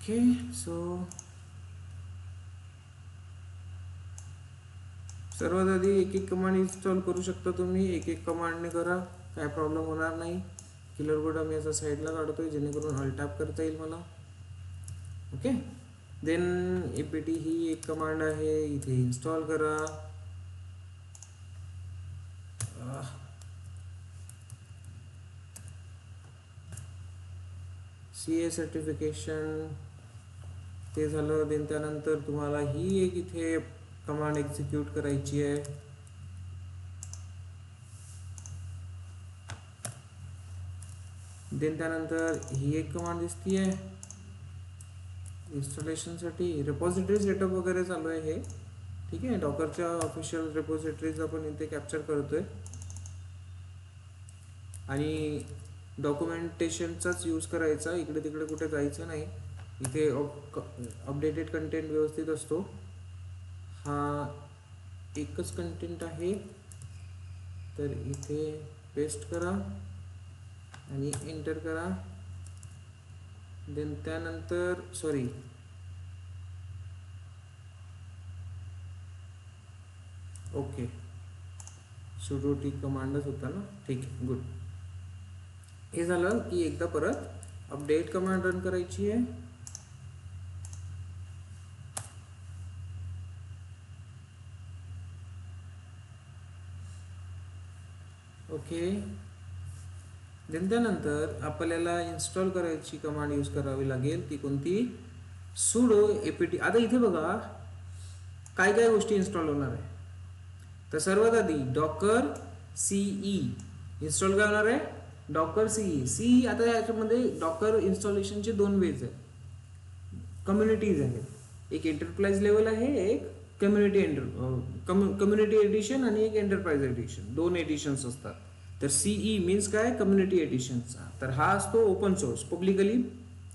Okay. So सर्वात आधी एक एक कमांड इन्स्टॉल करू शकता तुम्ही. एक एक कमांडने करा, काय प्रॉब्लेम होणार नाही. किलर कोड आम्ही याचा साईडला काढतोय जेणेकरून अल्ट टॅप करता येईल मला. ओके. देन एपीटी ही एक कमांड आहे, इथे इन्स्टॉल करा. CA सर्टिफिकेशन ते झालं. देन त्यानंतर तुम्हाला ही एक इथे कमांड एक्झिक्यूट करायची आहे. देन त्यानंतर ही एक कमांड दिसतीये इन्स्टॉलेशनसाठी. रिपॉझिटरी सेटअप वगैरे चालू आहे हे, ठीक आहे. डॉकरच्या ऑफिशियल रिपॉझिटरीज आपण इथे कॅप्चर करतोय आणि डॉक्युमेंटेशनचाच यूज करायचा, इकडे तिकडे कुठे जायचं नाही. इथे अपडेटेड कंटेंट व्यवस्थित असतो. हा एकच कंटेंट आहे, तर इथे पेस्ट करा आणि एंटर करा. देन त्यानंतर ओके, sudo t कमांडच होता ना, ठीक आहे, गुड. हे झालं की एकदा परत अपडेट कमांड रन करायची आहे. ओके. देन त्यानंतर आपल्याला इन्स्टॉल करायची कमांड यूज करावी लागेल. ती कोणती? sudo apt. आता इथे बघा काय काय गोष्टी इन्स्टॉल होणार आहे. तर सर्वात आधी डॉकर सीई इन्स्टॉल काय होणार आहे? Docker CE. आता याच्यामध्ये डॉकर इन्स्टॉलेशनचे दोन वेज आहेत, कम्युनिटीज आहेत. एक एंटरप्राइज लेवल आहे, एक कम्युनिटी एडिशन आणि एक एंटरप्राइज एडिशन. दोन एडिशन्स असतात. तर सीई मीन्स काय? कम्युनिटी एडिशनचा. तर हा असतो ओपन सोर्स, पब्लिकली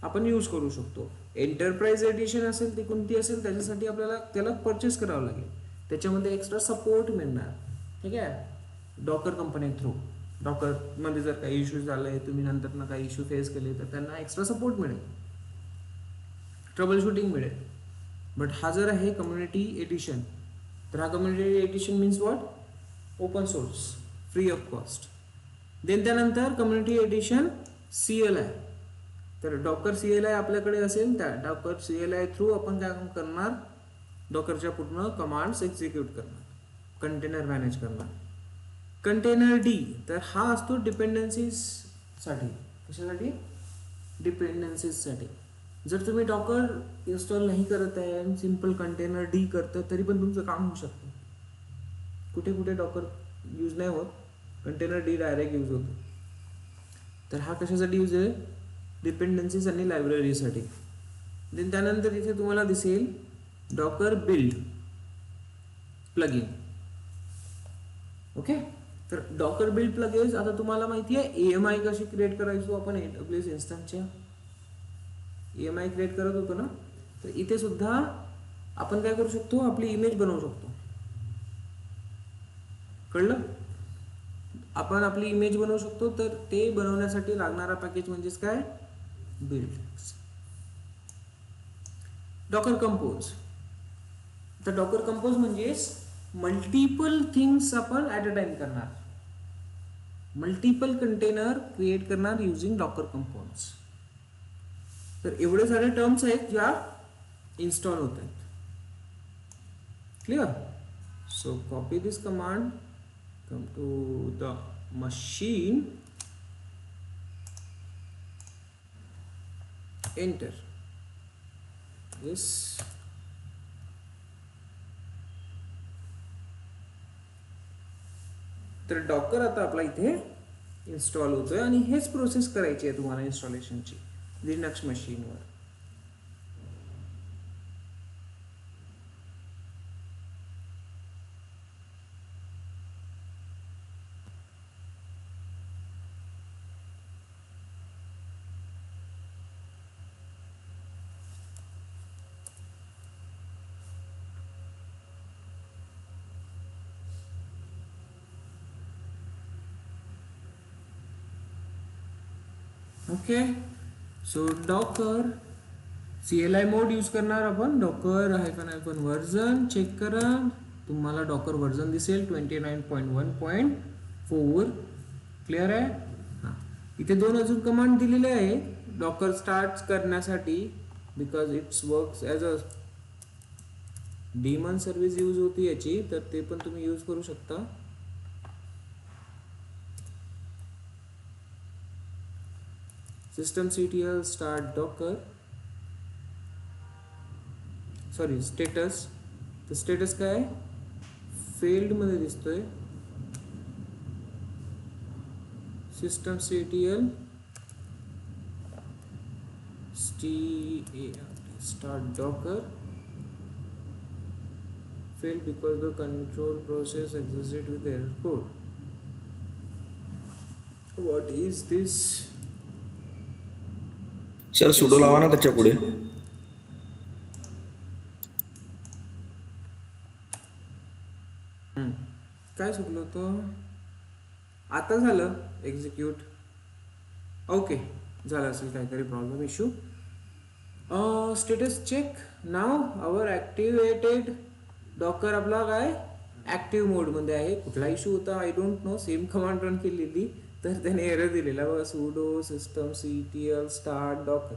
आपण यूज करू शकतो. एंटरप्राइज एडिशन असेल ती कोणती असेल त्याच्यासाठी आपल्याला त्याला परचेस करावं लागेल, त्याच्यामध्ये एक्स्ट्रा सपोर्ट मिळणार, ठीक आहे, डॉकर कंपनी थ्रू. डॉकरमध्ये जर काही इश्यूज झाले, तुम्ही नंतर ना काही इश्यू फेस केले, तर त्यांना एक्स्ट्रा सपोर्ट मिळेल, ट्रबल शूटिंग मिळेल. बट हा जर आहे कम्युनिटी एडिशन, तर हा community edition means what? Open source, free of cost. Then त्यानंतर कम्युनिटी एडिशन CLI. तर डॉकर CLI आपल्याकडे असेल, त्या डॉकर CLI थ्रू आपण काय करणार? डॉकरच्या पूर्ण कमांड्स एक्झिक्यूट करणार, कंटेनर मॅनेज करणार. कंटेनर D, तर हा असतो डिपेंडन्सीज साठी. कशासाठी? डिपेंडन्सीज साठी. जर तुम्ही डॉकर इन्स्टॉल नाही करत आहे, सिंपल कंटेनर D करतं, तरी पण तुमचं काम होऊ शकतं. कुठे कुठे डॉकर यूज नाही होत, कंटेनर D डायरेक्ट यूज होतो. तर हा कशासाठी यूज आहे? डिपेंडन्सीज आणि लायब्ररीसाठी. देन त्यानंतर इथे तुम्हाला दिसेल डॉकर बिल्ड प्लगइन. ओके. तर डॉकर बिल्ड प्लगइन्स, आता तुम्हाला माहिती आहे AMI कशी क्रिएट करायचो आपण AWS इन्स्टन्सच्या. AMI क्रिएट करत होतो ना, तर इथे सुद्धा आपण काय करू शकतो? आपली इमेज बनवू शकतो. कळलं? आपण आपली इमेज बनवू शकतो. तर ते बनवण्यासाठी लागणारा पॅकेज म्हणजेच काय? बिल्ड. Docker compose. तर डॉकर कंपोज म्हणजेच मल्टिपल थिंग्स आपण ॲट अ टाइम करणार, मल्टिपल कंटेनर क्रिएट करणार युजिंग डॉकर कंपोज. तर एवढे सारे टर्म्स आहेत ज्या इन्स्टॉल होत आहेत. Clear? So copy this command, come to the machine, enter this. तर डॉकर आता आपला इथे इन्स्टॉल होतोय आणि हेच प्रोसेस करायची आहे तुम्हाला इन्स्टॉलेशनची लिनक्स मशीनवर. Okay, so Docker CLI मोड यूज करणार आपण डॉकर -हायफन वर्जन चेक करा, तुम्हाला डॉकर वर्जन दिसेल 29.1.4. क्लिअर आहे. हां, इथे दोन अजून कमांड दिलेले आहे डॉकर स्टार्ट करण्यासाठी, because it's works as a daemon service use होती याची, तर ते पण तुम्ही यूज करू शकता. systemctl start docker, sorry status. तर स्टेटस काय फेल्ड मध्ये दिसतोय. systemctl start docker failed because the control process executed with error code. What is this? Sir sudo लावा ना त्याच्या पुढे. काय चुकलं होतं. आता झालं एक्झिक्यूट. ओके, झालं असेल काहीतरी प्रॉब्लेम इश्यू. स्टेटस चेक नाव आवर ॲक्टिवेटेड डॉकर आपला काय ॲक्टिव्ह मोडमध्ये आहे. कुठला इश्यू होता I don't know. Same command run केलेली तर त्याने एरर दिलेला बघा, सुडो systemctl start docker.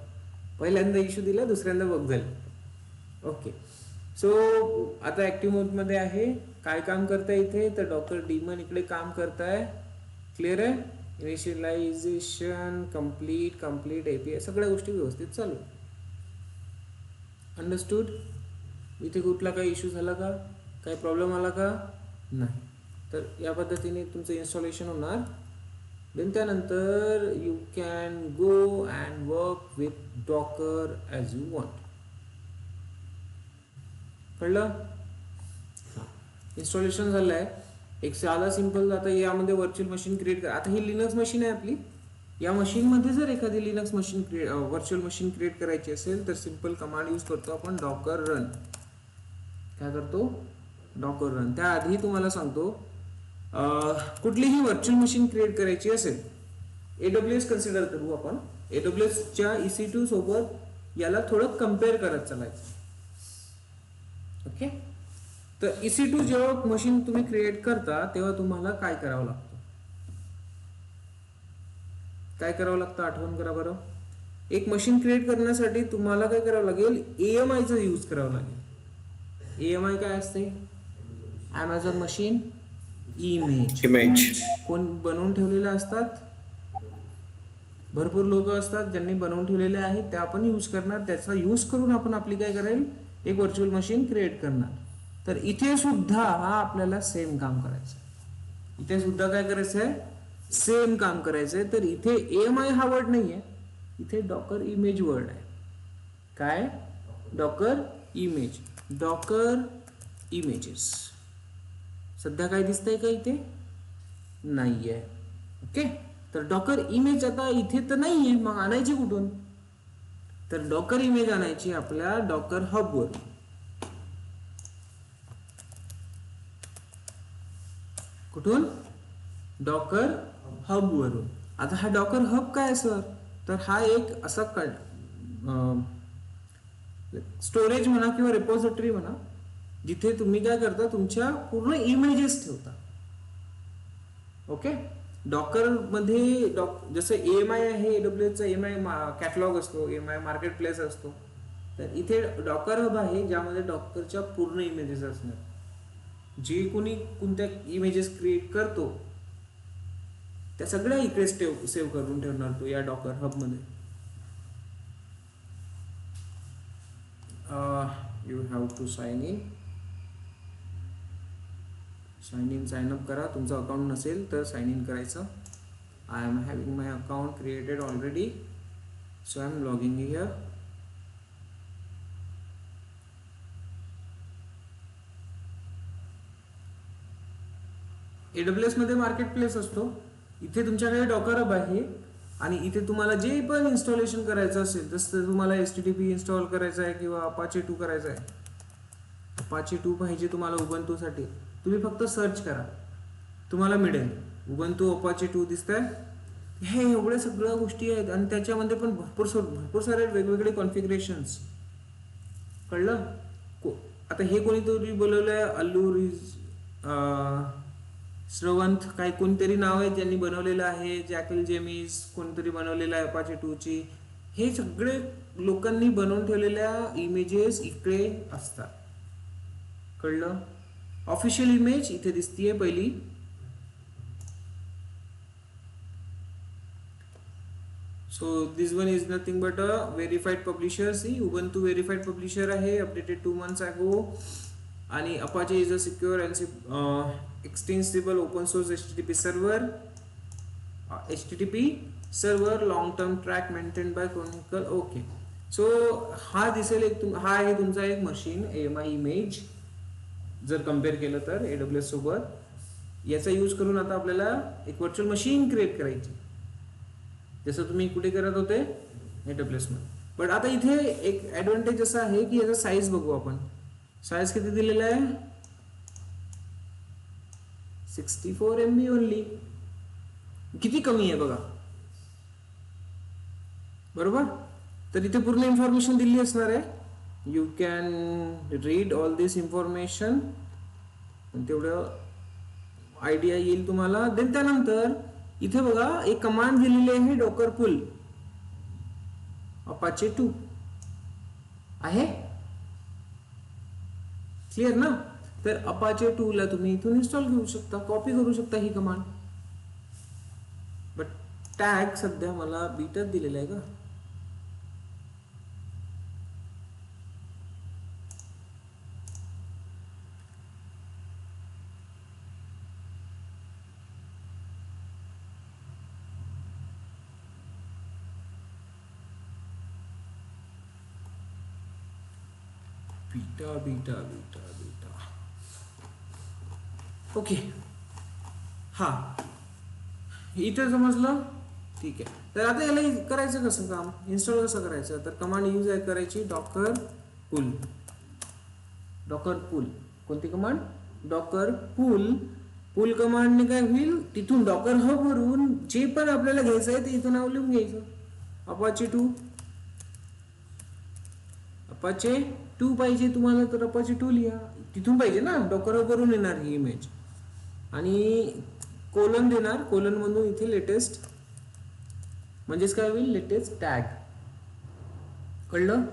पहिल्यांदा इश्यू दिला, दुसऱ्यांदा बग झालं. ओके, सो आता ॲक्टिव्ह मोडमध्ये आहे. काय काम करताय इथे, तर डॉकर डीमन इकडे काम करताय. क्लिअर आहे. इनिशियलायझेशन कंप्लीट API सगळ्या गोष्टी व्यवस्थित चालू. अंडरस्टूड. इथे कुठला काही इश्यू झाला का, काही प्रॉब्लेम आला का, नाही. तर या पद्धतीने तुमचं इन्स्टॉलेशन होणार. देन त्यानंतर you can go and work with Docker as you want. कळलं. इन्स्टॉलेशन झालं आहे. एक साधा सिंपल. आता यामध्ये व्हर्च्युअल मशीन क्रिएट करा. आता ही लिनक्स मशीन आहे आपली. या मशीनमध्ये जर एखादी Linux machine virtual machine create करायची असेल तर सिंपल कमांड यूज करतो आपण डॉकर रन. काय करतो, डॉकर रन. त्याआधी तुम्हाला सांगतो, कुठलीही व्हर्च्युअल मशीन क्रिएट करायची असेल, AWS कन्सिडर करू आपण. AWSच्या EC2 सोबत याला थोडं कम्पेअर करत चालायचं. ओके, तर EC2 जेव्हा मशीन तुम्ही क्रिएट करता तेव्हा तुम्हाला काय करावं लागतं, आठवण करा बरं. एक मशीन क्रिएट करण्यासाठी तुम्हाला काय करावं लागेल, AMI चा यूज करावं लागेल. AMI काय असते, ॲमेझॉन मशीन इमेज. कोण बनवून ठेवलेले असतात, भरपूर लोक असतात ज्यांनी बनवून ठेवलेले आहेत, ते आपण यूज करणार. त्याचा यूज करून आपण आपली काय करेल, एक व्हर्च्युअल मशीन क्रिएट करणार. तर इथे सुद्धा आपल्याला सेम काम करायचं. इथे सुद्धा काय करायचं आहे, सेम काम करायचं आहे. तर इथे AMI हा वर्ड नाही आहे, इथे डॉकर इमेज वर्ड आहे. काय, डॉकर इमेज, डॉकर इमेजेस. सध्या काय दिसतंय का इथे, नाही आहे. ओके, तर डॉकर इमेज आता इथे तर नाही आहे, मग आणायची कुठून, तर डॉकर इमेज आणायची आपल्या डॉकर हब वरून. कुठून, डॉकर हब वरून. आता हा डॉकर हब काय सर, तर हा एक असा स्टोरेज म्हणा किंवा रिपॉझिटरी म्हणा, जिथे तुम्ही काय करता, तुमच्या पूर्ण इमेजेस ठेवता. ओके, डॉकर मध्ये जसं AMI आहे, AWS चा AMI कॅटलॉग असतो, AMI मार्केट प्लेस असतो. तर इथे डॉकर हब आहे ज्यामध्ये डॉकरच्या पूर्ण इमेजेस असणार. जे कोणी कोणत्या इमेजेस क्रिएट करतो त्या सगळ्या इकडे सेव्ह करून ठेवणार तो या डॉकर हब मध्ये. You have to sign in. Sign up करा. तुमचं अकाउंट नसेल तर साइन इन करायचं. I am having my account created already, so I am logging here. AWS मध्ये मार्केट प्लेस असतो. इथे तुमच्याकडे डॉकर हब आहे आणि इथे तुम्हाला जे पण इन्स्टॉलेशन करायचं असेल, जसं तुम्हाला HTTP इन्स्टॉल करायचं आहे किंवा Apache 2 करायचं आहे, Apache 2 पाहिजे तुम्हाला Ubuntu साठी, तुम्ही फक्त सर्च करा, तुम्हाला मिळेल. Ubuntu Apache 2 दिसतंय. हे एवढ्या सगळ्या गोष्टी आहेत आणि त्याच्यामध्ये पण भरपूर सारे वेगवेगळे कॉन्फिगरेशन्स. कळलं? आता हे कोणीतरी बोलवलंय श्रवंत काय कोणतरी नाव आहे ज्यांनी बनवलेलं आहे, जॅकल जेमिस कोणतरी बनवलेलं आहे अपाचे 2 ची. हे सगळे लोकांनी बनवून ठेवलेल्या इमेजेस इकडे असतात. कळलं? ऑफिशियल इमेज इथे दिसतीये पहिली. So this one is nothing but a verified publisher. See Ubuntu verified publisher आहे, अपडेटेड 2 months ago. आणि Apache is a secure and extensible open source HTTP server. HTTP server long term track maintain by Chronicle. Okay. So हा दिसेल हा आहे तुमचा एक machine AMI image. जर compare केलं तर AWS सोबत याचा यूज करून आता आपल्याला एक व्हर्च्युअल मशीन क्रिएट करायची, जसं तुम्ही कुठे करत होते AWS मध्ये. बट आता इथे एक ऍडव्हान्टेज असा आहे की याचा साईज बघू आपण. साईज किती दिलेला आहे? 64 MB ओनली. किती कमी आहे बघा, बरोबर? तर इथे पूर्ण इन्फॉर्मेशन दिली असणार आहे. You can read all this information, तेवढं आयडिया येईल तुम्हाला. देन त्यानंतर इथे बघा एक कमांड दिलेली आहे डॉकर पुल अपाचे 2 आहे. क्लिअर ना? तर अपाचे 2 ला तुम्ही इथून इन्स्टॉल करू शकता, कॉपी करू शकता ही कमांड. बट टॅग सध्या मला बीटात दिलेला आहे का? Beta beta beta beta. Okay. हा इथे समजलं? ठीक आहे. तर आता याला करायचं कसं काम, इन्स्टॉल कसं करायचं? तर कमांड यूज करायची डॉकर पुल. डॉकर पुल कोणती कमांड? डॉकर पुल. पुल कमांडने काय होईल, तिथून डॉकर हब वरून जे पण आपल्याला घ्यायचं आहे ते इथं नाव लिहून घ्यायचं. अपाचे 2. अपाचे 2 पाहिजे तुम्हाला तर अपाचे 2 लिहा. तिथून पाहिजे ना, डॉकर हब वरून येणार ही इमेज. आणि कोलन देणार, कोलन मधून इथे लेटेस्ट, म्हणजेच काय होईल, लेटेस्ट टॅग. कळलं?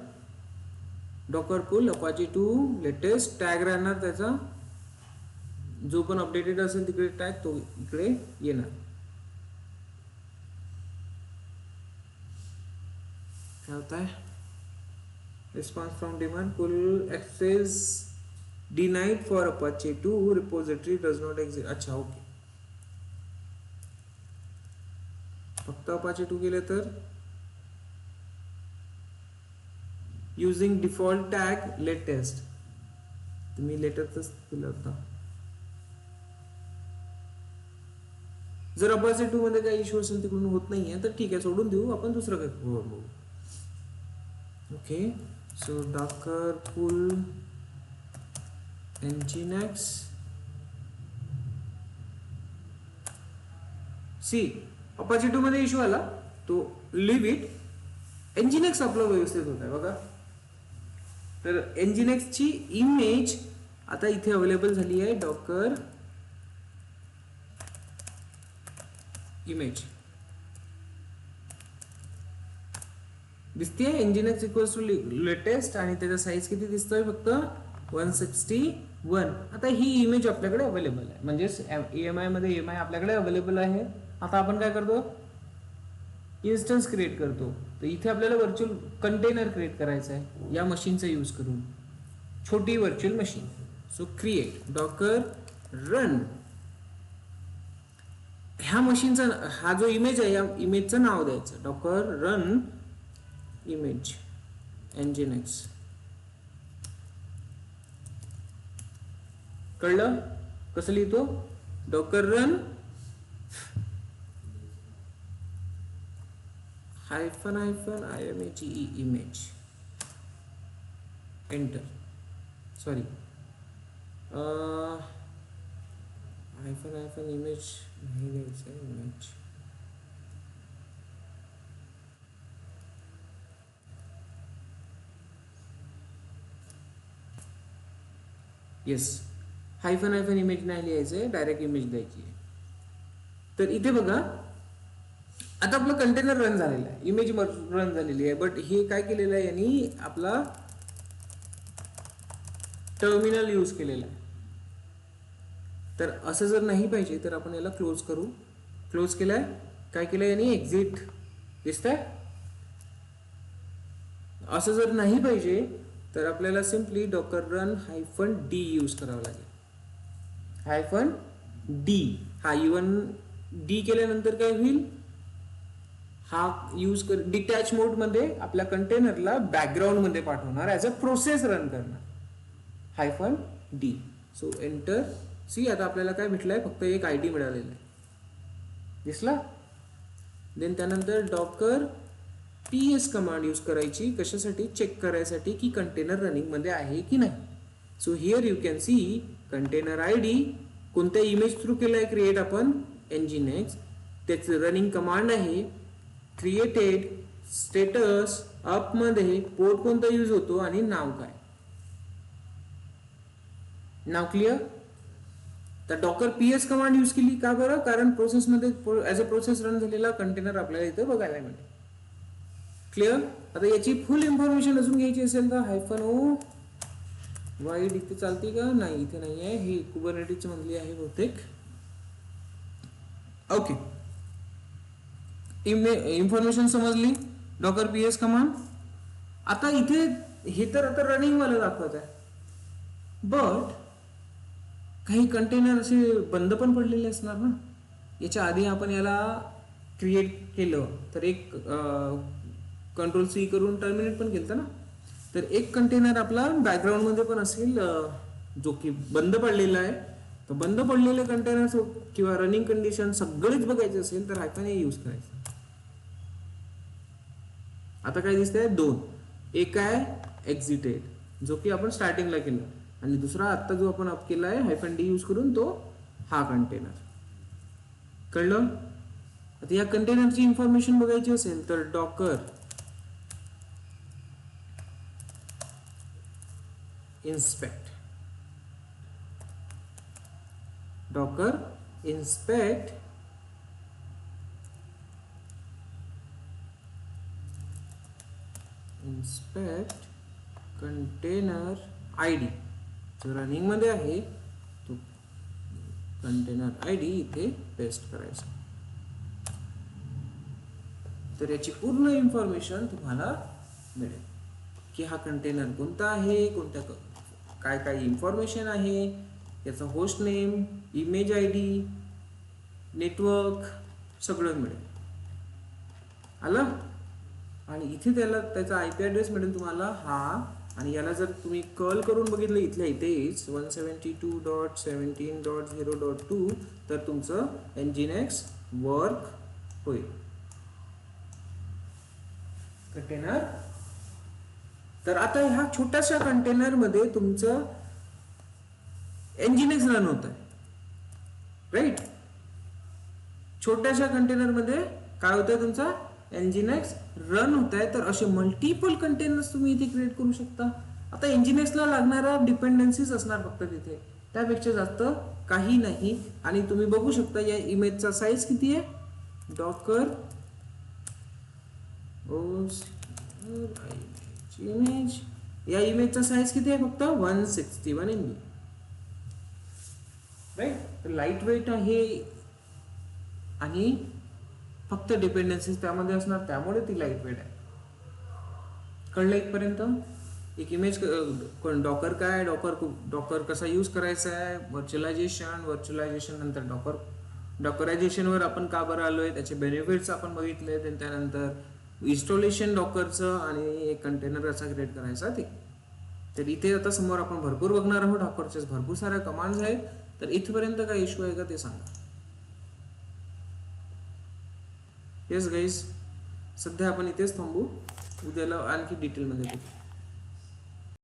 डॉकर पुल अपाचे 2 लेटेस्ट टॅग राहणार त्याचा, जो पण अपडेटेड असेल तिकडे टॅग तो इकडे येणार. काय होत आहे? Response from daemon pull access denied for Apache 2 repository does not exist. अच्छा ओके. फक्त अपाचे 2 गेले तर युजिंग डिफॉल्ट टॅग लेटेस्ट. तुम्ही लेटेस्टच दिलं होता. जर अपाचे 2 मध्ये काही इश्यू असेल तिकडून होत नाहीये तर ठीक आहे, सोडून देऊ, आपण दुसरं काही बघू. ओके. सो डॉकर पुल nginx. सी अपाचे 2 मध्ये इश्यू आला तो लिव्ह इट. nginx आपलं व्यवस्थित होत आहे बघा. तर nginx ची इमेज आता इथे अवेलेबल झाली आहे. डॉकर इमेज दिसतीये. nginx इक्वल्स टू लेटेस्ट आणि त्याचा साईज किती दिसतोय, फक्त 161. आता ही इमेज आपल्याकडे अवेलेबल आहे, म्हणजेच AMI मध्ये AMI आपल्याकडे अवेलेबल आहे. आता आपण काय करतो, इन्स्टन्स क्रिएट करतो. तर इथे आपल्याला व्हर्च्युअल कंटेनर क्रिएट करायचं आहे या मशीनचा यूज करून, छोटी virtual machine. So create Docker run. ह्या मशीनचा हा जो इमेज आहे या इमेजचं नाव द्यायचं डॉकर रन इमेज nginx. कळलं कसं लिहितो? Docker run hyphen hyphen image image enter. Sorry hyphen hyphen image नाही द्यायचं, image. Yes, hyphen hyphen image नाही लिहायचं आहे, डायरेक्ट इमेज द्यायची आहे. तर इथे बघा, आता आपलं कंटेनर रन झालेलं आहे, इमेज रन झालेली आहे, बट हे काय केलेलं आहे यांनी, आपला टर्मिनल यूज केलेला आहे. तर असं जर नाही पाहिजे तर आपण याला क्लोज करू. क्लोज केलाय, काय केलं यांनी, एक्झिट दिसतंय. असं जर नाही पाहिजे तर आपल्याला simply Docker run hyphen D use करावं लागेल. हायफन डी, हा इवन डी केल्यानंतर काय होईल, हा यूज कर डिटॅच मोड मध्ये आपल्या कंटेनरला बॅकग्राऊंड मध्ये पाठवणार, ऍज अ प्रोसेस रन करणार. Hyphen D. So enter. See, आता आपल्याला काय भेटलंय, फक्त एक आयडी मिळालेला आहे, दिसला. देन त्यानंतर डॉकर ps कमांड यूज करायची, कशासाठी, चेक करायसाठी की कंटेनर रनिंग मध्ये आहे की नाही. So here you can C container ID कोणत्या इमेज थ्रू केलाय क्रिएट आपण, nginx. त्याच रनिंग कमांड आहे क्रिएटेड, स्टेटस, अप मध्ये पोर्ट कोणता यूज होतो आणि नाव काय. नाव क्लिअर. तर डॉकर ps कमांड यूज केली का बरं, कारण प्रोसेसमध्ये ऍज अ प्रोसेस रन झालेला कंटेनर आपल्याला इथं बघायला मिळेल. क्लिअर. आता याची फुल इन्फॉर्मेशन अजून घ्यायची असेल तर हायफन ओ वाईड इथे चालते का, नाही इथे नाही आहे, ही कुबरनेटिस मधली आहे बहुतेक. ओके, इन्फॉर्मेशन समजली, डॉकर ps कमांड. आता इथे हे तर आता रनिंग वाला दाखवत आहे, बट काही कंटेनर असे बंद पण पडलेले असणार ना. याच्या आधी आपण याला क्रिएट केलं तर एक कंट्रोल सी करून टर्मिनेट पण केलं ना. तर एक कंटेनर आपला बॅकग्राऊंड मध्ये पण असेल जो की बंद पडलेला आहे. तर बंद पडलेले कंटेनर किंवा रनिंग कंडिशन सगळेच बघायचे असेल तर हायफन ए यूज करायचं. आता काय दिसतंय, दोन, एक आहे एक्झिटेड जो की आपण स्टार्टिंगला केलं, आणि दुसरा आता जो आपण अप केला आहे हायफन डी यूज करून, तो हा कंटेनर. कळलं. आता या कंटेनरची इन्फॉर्मेशन बघायची असेल तर Docker inspect, docker inspect container ID जो रनिंग मध्ये आहे तो कंटेनर आयडी इथे पेस्ट करायचा. तर याची पूर्ण इन्फॉर्मेशन तुम्हाला मिळेल की हा कंटेनर कोणता आहे, कोणत्या काय काय इन्फॉर्मेशन आहे, याचा host name, image ID, network सगळं मिळेल. आलं. आणि इथे त्याचा आयपी ॲड्रेस मिळेल तुम्हाला हा. आणि याला जर तुम्ही कर्ल करून बघितलं इथल्या इथेच 172.17.0.2 तर तुमचं nginx वर्क होईल. कंटेनर. तर आता ह्या छोट्याशा कंटेनर मध्ये तुमचं nginx रन होत आहे, राईट. छोट्याशा कंटेनर मध्ये काय होत आहे, तुमचा nginx रन होत आहे. तर असे मल्टिपल कंटेनर्स तुम्ही इथे क्रिएट करू शकता. आता nginx ला लागणारा डिपेंडन्सीज असणार फक्त तिथे, त्यापेक्षा जास्त काही नाही. आणि तुम्ही बघू शकता या इमेजचा साईज किती आहे, डॉकर इमेज, या इमेजचा साईज किती आहे, फक्त 161 MB, राईट. लाईट वेट आहे आणि फक्त डिपेंडन्सीज त्यामध्ये असणार, त्यामुळे ती लाईट वेट आहे. कळलं इथपर्यंत. एक इमेज डॉकर काय, डॉकर कसा यूज करायचा आहे, व्हर्च्युअलायझेशन नंतर डॉकरायझेशनवर आपण का बरं आलोय, त्याचे बेनिफिट्स आपण बघितले. त्यानंतर इन्स्टॉलेशन डॉकरचं आणि एक कंटेनर कसा क्रिएट करायचा ते. तर इथे आता समोर आपण भरपूर बघणार आहोत. डॉकरचे भरपूर साऱ्या कमांड्स आहेत. तर इथपर्यंत काय इश्यू आहे का ते सांगा. येस गाईज, सध्या आपण इथेच थांबू, उद्याला आणखी डिटेलमध्ये बघू.